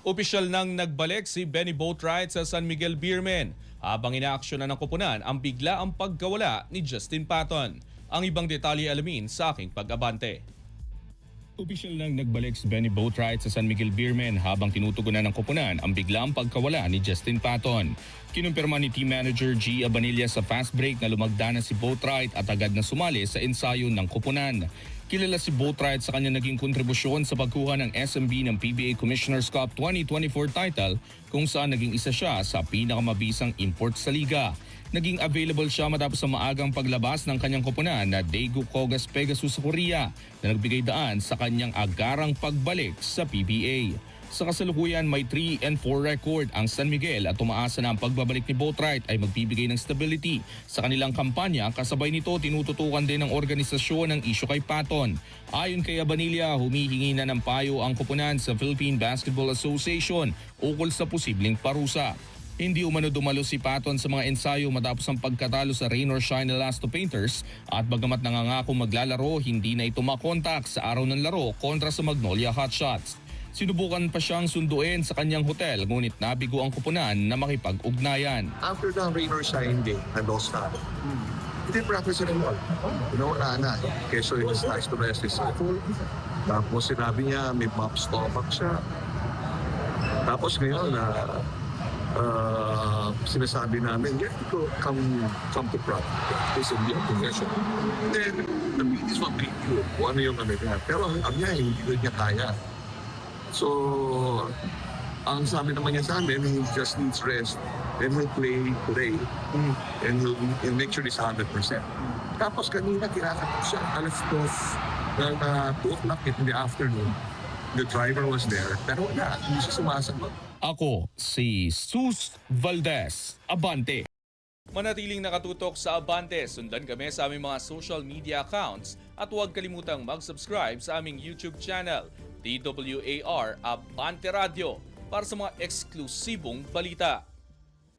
Opisyal nang nagbalik si Benny Boatwright sa San Miguel Beermen habang inaaksyonan ng koponan ang biglaang pagkawala ni Justin Patton. Ang ibang detalye alamin sa aking pag-abante. Opisyal nang nagbalik si Benny Boatwright sa San Miguel Beermen habang tinutugunan ng koponan ang biglaang pagkawala ni Justin Patton. Kinumpirma ni Team Manager G. Abanilla sa fast break na lumagda na si Boatwright at agad na sumali sa ensayo ng koponan. Kilala si Boatwright sa kanyang naging kontribusyon sa pagkuha ng SMB ng PBA Commissioner's Cup 2024 title kung saan naging isa siya sa pinakamabisang import sa liga. Naging available siya matapos ang maagang paglabas ng kanyang koponan na Daegu Kogas Pegasus sa Korea na nagbigay daan sa kanyang agarang pagbalik sa PBA. Sa kasalukuyan may 3-4 record ang San Miguel at umaasa na ang pagbabalik ni Boatwright ay magbibigay ng stability sa kanilang kampanya. Kasabay nito tinututukan din ng organisasyon ang isyu kay Patton. Ayon kay Abanilla, humihingi na ng payo ang koponan sa Philippine Basketball Association ukol sa posibleng parusa. Hindi umano dumalo si Patton sa mga ensayo matapos ang pagkatalo sa Rain or Shine Elasto Painters at bagamat nangangako maglalaro, hindi na ito makontak sa araw ng laro kontra sa Magnolia Hotshots. Sinubukan pa siyang sunduin sa kanyang hotel ngunit nabigo ang koponan na makipag-ugnayan. After the Rain or Shine game and all that, he didn't practice anymore. Wala na. So it was nice to rest his soul. Tapos sinabi niya may mop stomach siya. Tapos ngayon sinasabi namin, you have to come to practice and be a professional. Then, the media is what we do. Kung ano yung ano niya. Pero ang niya, hindi niya kaya. So, ang sabi naman niya sa amin, he just needs rest. And he'll play today. And he'll make sure he's 100%. Tapos kanina, kinakatok siya. Alas 2 o'clock in the afternoon. The driver was there. Pero wala, hindi siya sumasagot. Ako si Sus Valdez, Abante. Manatiling nakatutok sa Abante, sundan kami sa aming mga social media accounts at huwag kalimutang mag-subscribe sa aming YouTube channel, DWAR Abante Radio, para sa mga eksklusibong balita.